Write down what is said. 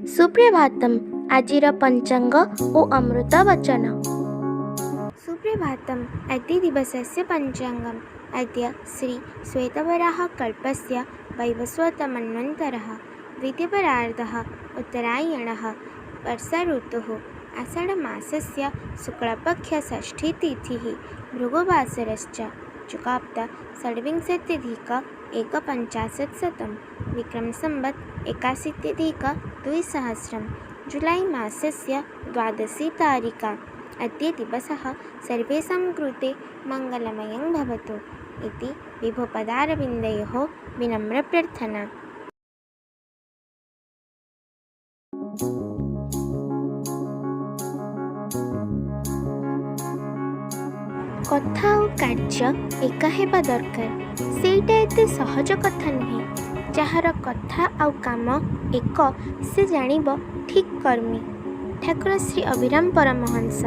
सुप्रभातम आजिर पंचांग ओ अमृत वचन। सुप्रभातम अद्य दिवसस्य पंचांगम। अद्य श्री श्वेतवराह कल्पस्य वैवस्वतमन्वन्तरः द्वितीयपरार्धः उत्तरायणः वर्षा ऋतुः आषाढमासस्य शुक्लपक्षषष्ठीतिथिः भृगुवासरश्च चुकाप्त षड्विंशत्यधिक एकपञ्चाशत्शतं विक्रमसंवत् 81-200 जुलै मासस्य 12 तारिका। अद्य दिवसः सर्वेषां कृते मङ्गलमयं भवतु इति विभुपदारविन्दयोः विनम्रप्रार्थना। कथा और कार्य एका हेबा दरकार। सेटा एते सहज कथा नुहे। जार कथा आउ काम एक से जानिब ठीक कर्मी। ठाकुर श्री अभिराम परमहंस।